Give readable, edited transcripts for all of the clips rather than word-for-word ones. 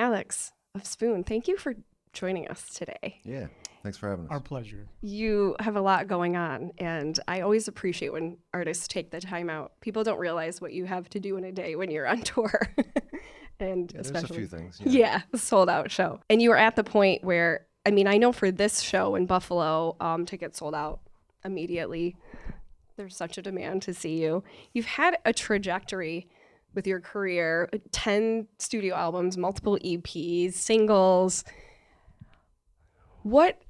Alex of Spoon, thank you for joining us today. Yeah, thanks for having us. Our pleasure. You have a lot going on, and I always appreciate when artists take the time out. People don't realize what you have to do in a day when you're on tour. And There's especially, a few things. Yeah, sold out show. And you were at the point where, I mean, I know for this show in Buffalo, tickets sold out immediately. There's such a demand to see you. You've had a trajectory with your career, 10 studio albums, multiple EPs, singles. What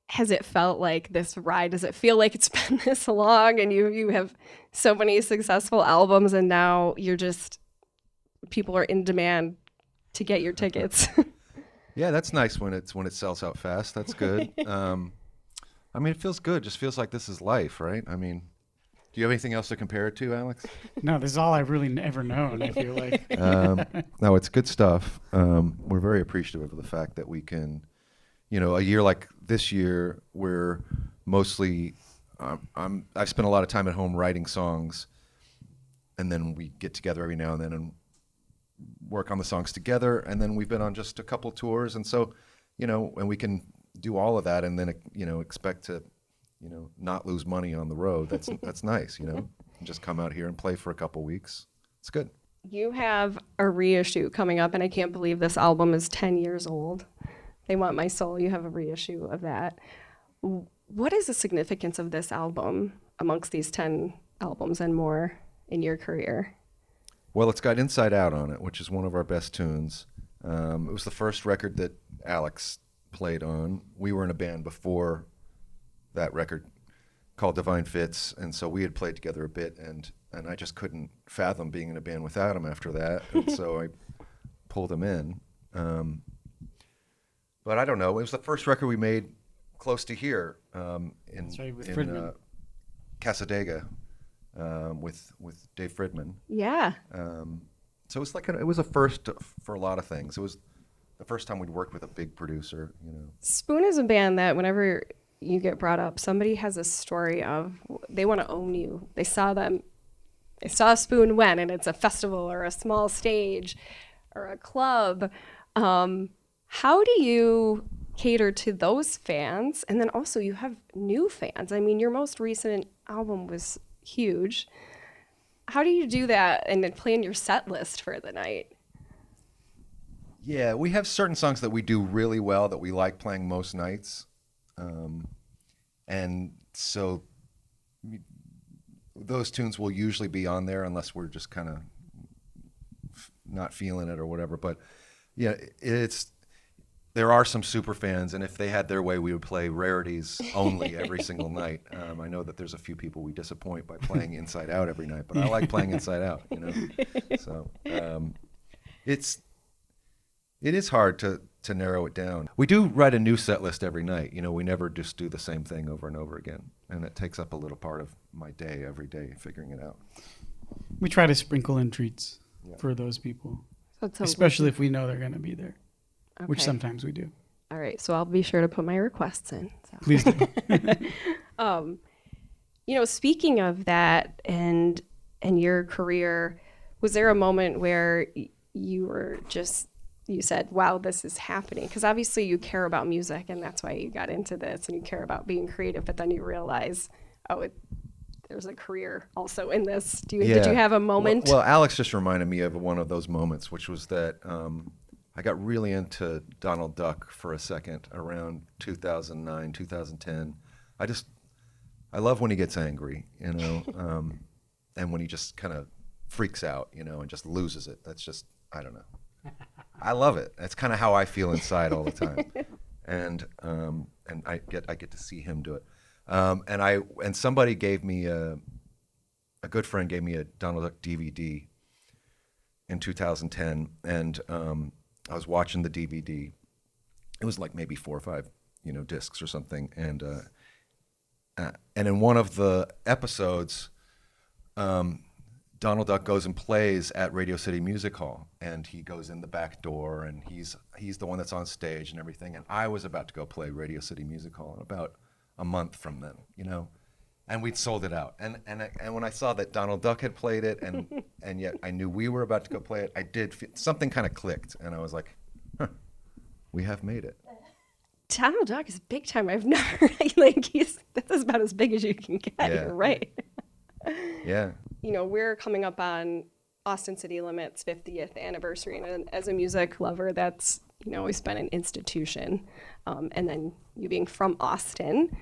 has it felt like, this ride? Does it feel like it's been this long and you have so many successful albums and now you're just, people are in demand to get your tickets? Yeah, that's nice when it sells out fast. That's good. I mean, it feels good. Just feels like this is life, right? I mean, do you have anything else to compare it to, Alex? No, this is all I've really ever known, I feel like. No, it's good stuff. We're very appreciative of the fact that we can, a year like this year, we're mostly, I've spent a lot of time at home writing songs, and then we get together every now and then and work on the songs together, and then we've been on just a couple tours, and so, and we can do all of that and then, expect to, not lose money on the road. That's nice, just come out here and play for a couple weeks. It's good. You have a reissue coming up, and I can't believe this album is 10 years old. They Want My Soul. You have a reissue of that. What is the significance of this album amongst these 10 albums and more in your career? Well, it's got Inside Out on it, which is one of our best tunes. It was the first record that Alex played on. We were in a band before that record called Divine Fits, and so we had played together a bit, and I just couldn't fathom being in a band without him after that, and so I pulled him in. But I don't know, it was the first record we made close to here in Casadega with Dave Fridman. Yeah. So it's like it was a first for a lot of things. It was the first time we'd worked with a big producer, Spoon is a band that whenever you get brought up, somebody has a story of they want to own you. They saw Spoon when, and it's a festival or a small stage or a club. How do you cater to those fans? And then also you have new fans. I mean, your most recent album was huge. How do you do that and then plan your set list for the night? Yeah, we have certain songs that we do really well that we like playing most nights. And so those tunes will usually be on there unless we're just kind of not feeling it or whatever. But yeah, there are some super fans, and if they had their way, we would play rarities only every single night. I know that there's a few people we disappoint by playing Inside Out every night, but I like playing Inside Out, So it is hard to narrow it down. We do write a new set list every night. We never just do the same thing over and over again, and it takes up a little part of my day every day figuring it out. We try to sprinkle in treats for those people, especially if we know they're going to be there, which sometimes we do. All right, so I'll be sure to put my requests in. So. Please do. Speaking of that and your career, was there a moment where you said, wow, this is happening? Because obviously you care about music, and that's why you got into this, and you care about being creative, but then you realize, there's a career also in this. Did you have a moment? Well, Alex just reminded me of one of those moments, which was that I got really into Donald Duck for a second around 2009, 2010. I love when he gets angry, and when he just kind of freaks out, and just loses it. That's just, I don't know. I love it. That's kind of how I feel inside all the time, and I get to see him do it. And somebody gave me a good friend gave me a Donald Duck DVD in 2010, and I was watching the DVD. It was like maybe 4 or 5, discs or something, and in one of the episodes, Donald Duck goes and plays at Radio City Music Hall, and he goes in the back door, and he's the one that's on stage and everything. And I was about to go play Radio City Music Hall in about a month from then, and we'd sold it out. And when I saw that Donald Duck had played it, and yet I knew we were about to go play it, I did something kind of clicked, and I was like, we have made it. Donald Duck is big time. I've never, like, that's about as big as you can get. Yeah. You're right. Yeah. You know, we're coming up on Austin City Limits 50th anniversary. And as a music lover, that's, you know, always been an institution. And then you being from Austin,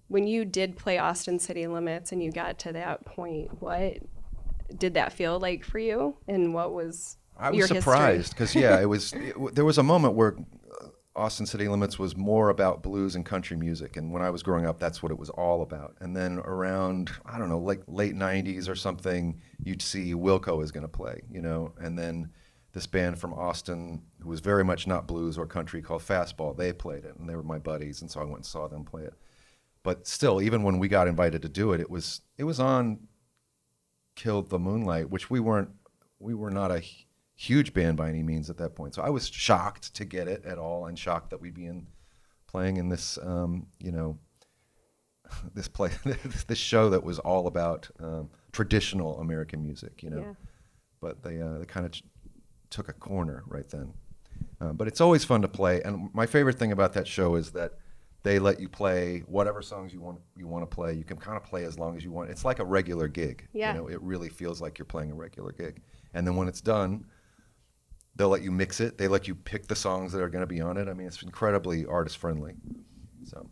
when you did play Austin City Limits and you got to that point, what did that feel like for you? And what was I was your surprised because, yeah, there was a moment where Austin City Limits was more about blues and country music. And when I was growing up, that's what it was all about. And then around, I don't know, like late 90s or something, you'd see Wilco is going to play, you know, and then this band from Austin who was very much not blues or country called Fastball, they played it, and they were my buddies, and so I went and saw them play it. But still, even when we got invited to do it, it was on Killed the Moonlight, which we were not a huge band by any means at that point. So I was shocked to get it at all, and shocked that we'd be playing in this, you know, this play, this show that was all about traditional American music, you know. Yeah. But they kind of took a corner right then. But it's always fun to play, and my favorite thing about that show is that they let you play whatever songs you want to play. You can kind of play as long as you want. It's like a regular gig. Yeah. You know, it really feels like you're playing a regular gig. And then when it's done, they'll let you mix it. They let you pick the songs that are going to be on it. I mean, it's incredibly artist friendly. So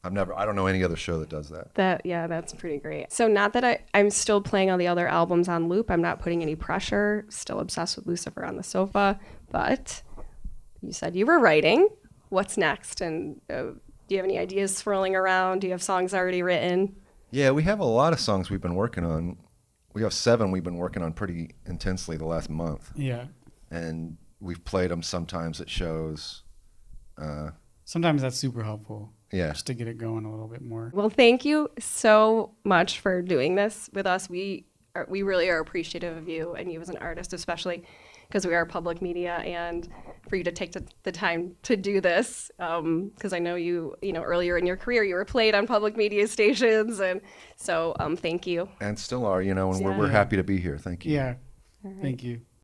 I don't know any other show that does that. That's pretty great. So not that I'm still playing all the other albums on loop. I'm not putting any pressure. Still obsessed with Lucifer on the Sofa. But you said you were writing. What's next? And do you have any ideas swirling around? Do you have songs already written? Yeah, we have a lot of songs we've been working on. We have 7 we've been working on pretty intensely the last month. Yeah. And we've played them sometimes at shows. Sometimes that's super helpful. Yeah. Just to get it going a little bit more. Well, thank you so much for doing this with us. We really are appreciative of you and you as an artist, especially because we are public media, and for you to take the time to do this. Because I know you know, earlier in your career, you were played on public media stations. And so thank you. And still are, you know, and we're happy to be here. Thank you. Yeah. Thank you.